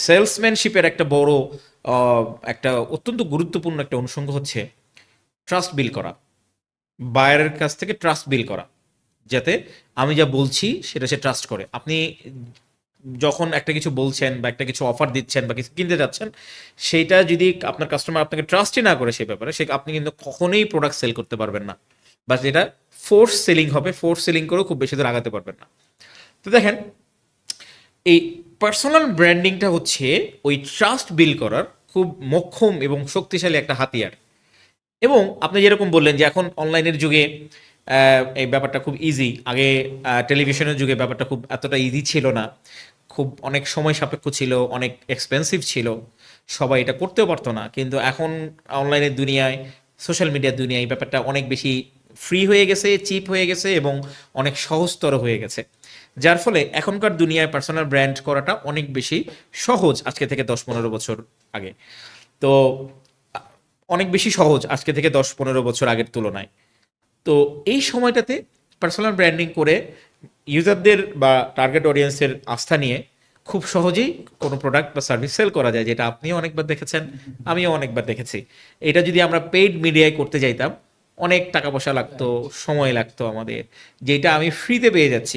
সেলসম্যানশিপের একটা বড় একটা অত্যন্ত গুরুত্বপূর্ণ একটা অনুষঙ্গ হচ্ছে ট্রাস্ট বিল করা, বায়ারের কাছ থেকে ট্রাস্ট বিল করা, যাতে আমি যা বলছি সেটা সে ট্রাস্ট করে। আপনি যখন একটা কিছু বলছেন বা একটা কিছু অফার দিচ্ছেন বা কিছু কিনতে যাচ্ছেন, সেইটা যদি আপনার কাস্টমার আপনাকে ট্রাস্টই না করে সেই ব্যাপারে, সে আপনি কিন্তু কখনোই প্রোডাক্ট সেল করতে পারবেন না, বা যেটা ফোর্স সেলিং হবে, ফোর্স সেলিং করেও খুব বেশি দূর আগাতে পারবেন না। তো দেখেন, এই পার্সোনাল ব্র্যান্ডিংটা হচ্ছে ওই ট্রাস্ট বিল করার খুব মোক্ষম এবং শক্তিশালী একটা হাতিয়ার। এবং আপনি যেরকম বললেন যে এখন অনলাইনের যুগে এই ব্যাপারটা খুব ইজি। আগে টেলিভিশনের যুগে ব্যাপারটা খুব এতটা ইজি ছিল না, খুব অনেক সময় সাপেক্ষ ছিল, অনেক এক্সপেন্সিভ ছিল, সবাই এটা করতেও পারতো না। কিন্তু এখন অনলাইনের দুনিয়ায়, সোশ্যাল মিডিয়ার দুনিয়ায় এই ব্যাপারটা অনেক বেশি ফ্রি হয়ে গেছে, চিপ হয়ে গেছে এবং অনেক সহজতর হয়ে গেছে। যার ফলে এখনকার দুনিয়ায় পার্সোনাল ব্র্যান্ড করাটা অনেক বেশি সহজ আজকে থেকে 10-15 বছর আগে। তো অনেক বেশি সহজ আজকে থেকে 10-15 বছর আগের তুলনায়। তো এই সময়টাতে পার্সোনাল ব্র্যান্ডিং করে ইউজারদের বা টার্গেট অডিয়েন্সের আস্থা নিয়ে খুব সহজেই কোনো প্রোডাক্ট বা সার্ভিস সেল করা যায়, যেটা আপনিও অনেকবার দেখেছেন, আমিও অনেকবার দেখেছি। এটা যদি আমরা পেইড মিডিয়ায় করতে যাইতাম, অনেক টাকা পয়সা লাগতো, রাইট। সময় লাগতো আমাদের, যেটা আমি ফ্রিতে পেয়ে যাচ্ছি।